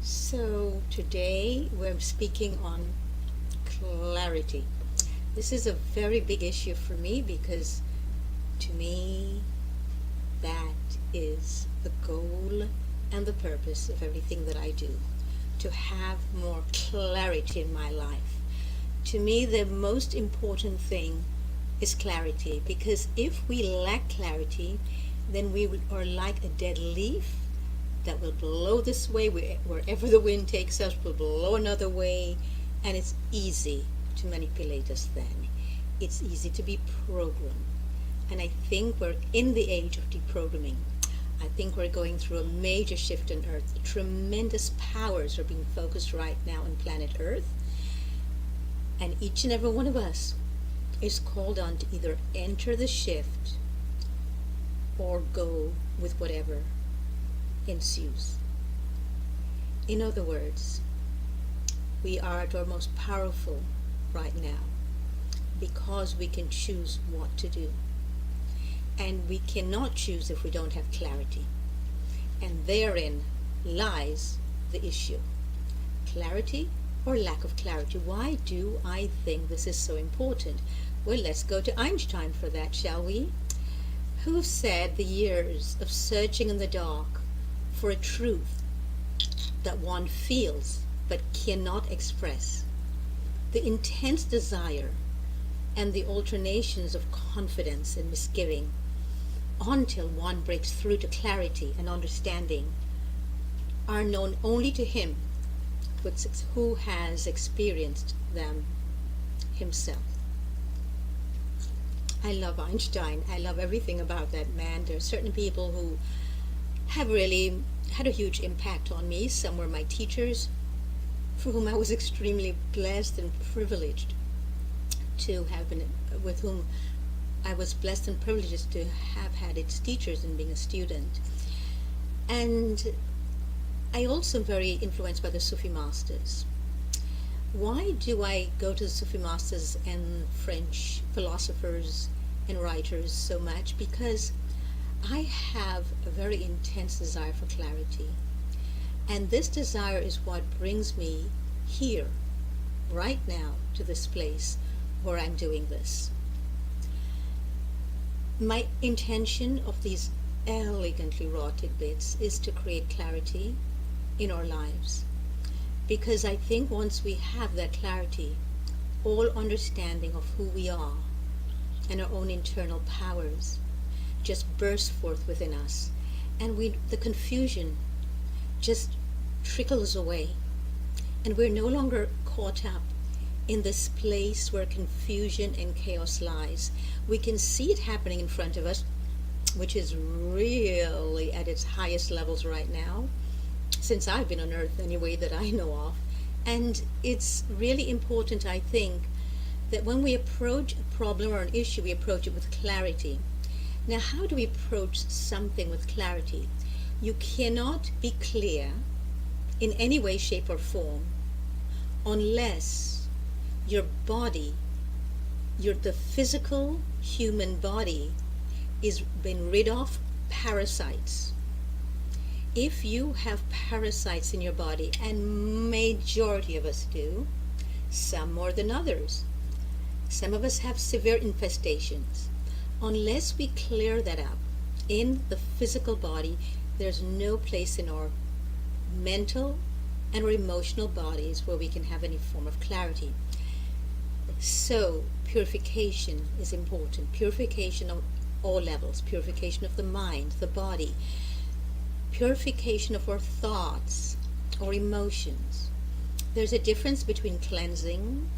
So today we're speaking on clarity. This is a very big issue for me because to me that is the goal and the purpose of everything that I do, to have more clarity in my life. To me, the most important thing is clarity, because if we lack clarity, then we are like a dead leaf that will blow this way, wherever the wind takes us, will blow another way, and it's easy to manipulate us then. It's easy to be programmed. And I think we're in the age of deprogramming. I think we're going through a major shift on Earth. Tremendous powers are being focused right now on planet Earth. And each and every one of us is called on to either enter the shift or go with whatever ensues. In other words, we are at our most powerful right now because we can choose what to do. And we cannot choose if we don't have clarity. And therein lies the issue. Clarity or lack of clarity. Why do I think this is so important? Well, let's go to Einstein for that, shall we? Who said the years of searching in the dark for a truth that one feels but cannot express, the intense desire and the alternations of confidence and misgiving until one breaks through to clarity and understanding, are known only to him who has experienced them himself. I love Einstein. I love everything about that man. There are certain people who have really had a huge impact on me. Some were my teachers, for whom I was extremely blessed and privileged to have been, with whom I was blessed and privileged to have had its teachers and being a student. And I also am very influenced by the Sufi masters. Why do I go to the Sufi masters and French philosophers and writers so much? Because I have a very intense desire for clarity. And this desire is what brings me here, right now, to this place where I'm doing this. My intention of these elegantly raw tidbits is to create clarity in our lives. Because I think once we have that clarity, all understanding of who we are and our own internal powers just bursts forth within us. And the confusion just trickles away. And we're no longer caught up in this place where confusion and chaos lies. We can see it happening in front of us, which is really at its highest levels right now, since I've been on Earth anyway, that I know of. And it's really important, I think, that when we approach a problem or an issue, we approach it with clarity. Now, how do we approach something with clarity? You cannot be clear in any way, shape, or form unless your body, the physical human body, is been rid of parasites. If you have parasites in your body, and majority of us do, some more than others, some of us have severe infestations. Unless we clear that up in the physical body, there's no place in our mental and our emotional bodies where we can have any form of clarity. So purification is important. Purification on all levels. Purification of the mind, the body. Purification of our thoughts, our emotions. There's a difference between cleansing,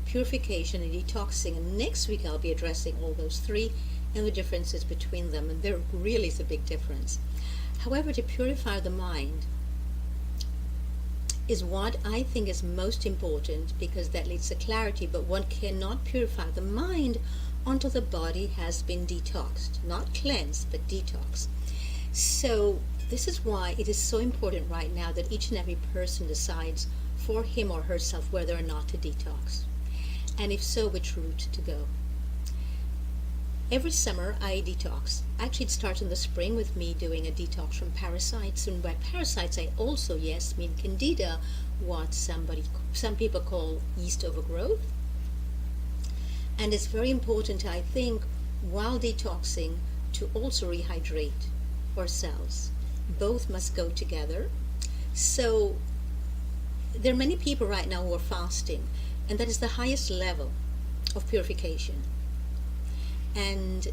purification, and detoxing. And next week I'll be addressing all those three and the differences between them. And there really is a big difference. However, to purify the mind is what I think is most important, because that leads to clarity. But one cannot purify the mind until the body has been detoxed. Not cleansed, but detoxed. So this is why it is so important right now that each and every person decides for him or herself whether or not to detox. And if so, which route to go. Every summer I detox. Actually, it starts in the spring with me doing a detox from parasites. And by parasites, I also, yes, mean candida, what some people call yeast overgrowth. And it's very important, I think, while detoxing, to also rehydrate ourselves. Both must go together. So there are many people right now who are fasting, and that is the highest level of purification. And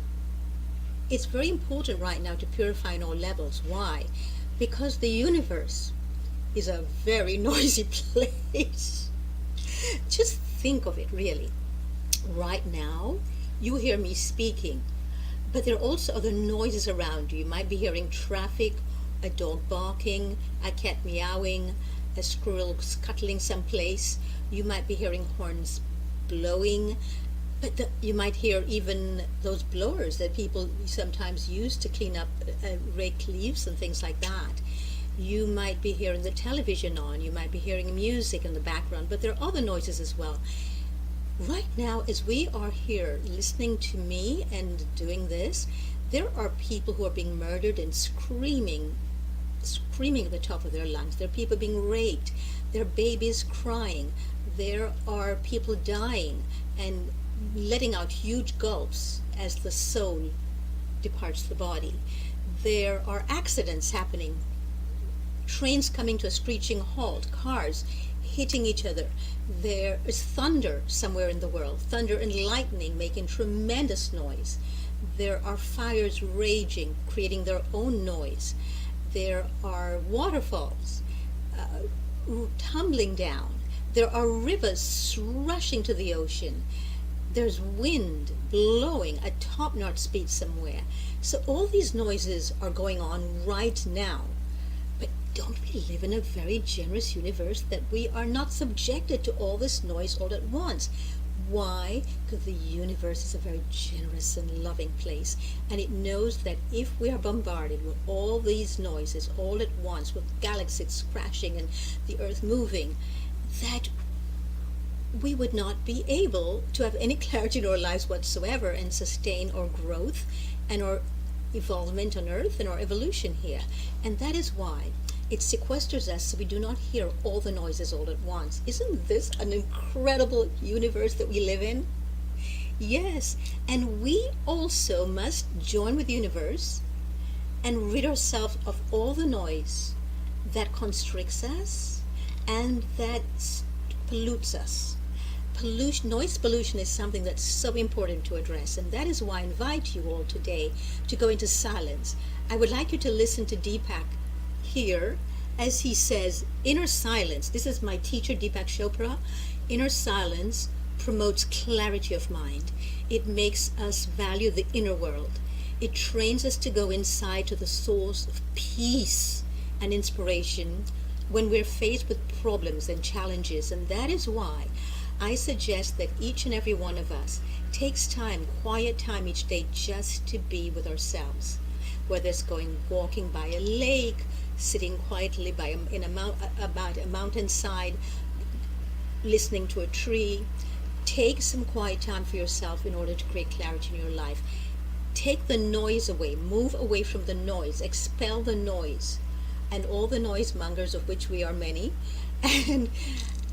it's very important right now to purify on all levels. Why? Because the universe is a very noisy place. Just think of it, really. Right now, you hear me speaking, but there are also other noises around you. You might be hearing traffic, a dog barking, a cat meowing, a squirrel scuttling someplace. You might be hearing horns blowing, but you might hear even those blowers that people sometimes use to clean up, rake leaves and things like that. You might be hearing the television on, you might be hearing music in the background, but there are other noises as well. Right now, as we are here listening to me and doing this, there are people who are being murdered and screaming at the top of their lungs. There are people being raped. There are babies crying. There are people dying and letting out huge gulps as the soul departs the body. There are accidents happening. Trains coming to a screeching halt. Cars hitting each other. There is thunder somewhere in the world. Thunder and lightning making tremendous noise. There are fires raging, creating their own noise. There are waterfalls tumbling down. There are rivers rushing to the ocean. There's wind blowing at top-notch speed somewhere. So all these noises are going on right now. But don't we live in a very generous universe that we are not subjected to all this noise all at once? Why? Because the universe is a very generous and loving place, and it knows that if we are bombarded with all these noises all at once, with galaxies crashing and the earth moving, that we would not be able to have any clarity in our lives whatsoever and sustain our growth and our evolvement on earth and our evolution here. And that is why it sequesters us so we do not hear all the noises all at once. Isn't this an incredible universe that we live in? Yes, and we also must join with the universe and rid ourselves of all the noise that constricts us and that pollutes us. Noise pollution is something that's so important to address, and that is why I invite you all today to go into silence. I would like you to listen to Deepak here as he says, inner silence. This is my teacher, Deepak Chopra. Inner silence promotes clarity of mind. It makes us value the inner world. It trains us to go inside to the source of peace and inspiration when we're faced with problems and challenges, and that is why I suggest that each and every one of us takes time, quiet time each day, just to be with ourselves. Whether it's walking by a lake, sitting quietly about a mountainside, listening to a tree. Take some quiet time for yourself in order to create clarity in your life. Take the noise away. Move away from the noise. Expel the noise and all the noise mongers, of which we are many,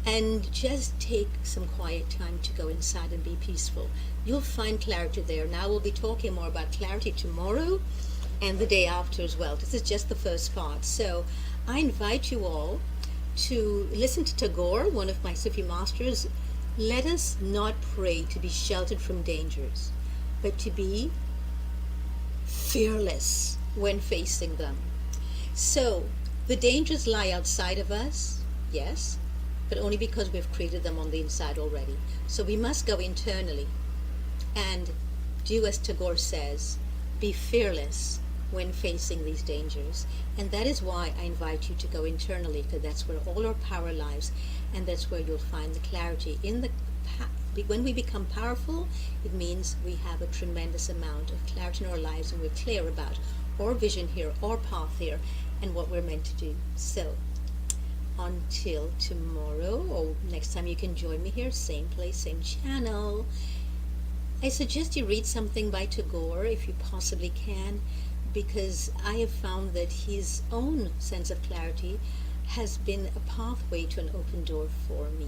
and just take some quiet time to go inside and be peaceful. You'll find clarity there. Now we'll be talking more about clarity tomorrow and the day after as well. This is just the first part. So I invite you all to listen to Tagore, one of my Sufi masters. Let us not pray to be sheltered from dangers, but to be fearless when facing them. So the dangers lie outside of us, yes, but only because we've created them on the inside already. So we must go internally and do as Tagore says, be fearless when facing these dangers. And that is why I invite you to go internally, because that's where all our power lies, and that's where you'll find the clarity. When we become powerful, it means we have a tremendous amount of clarity in our lives, and we're clear about our vision here, our path here, and what we're meant to do. So until tomorrow, or next time you can join me here, same place, same channel. I suggest you read something by Tagore if you possibly can, because I have found that his own sense of clarity has been a pathway to an open door for me.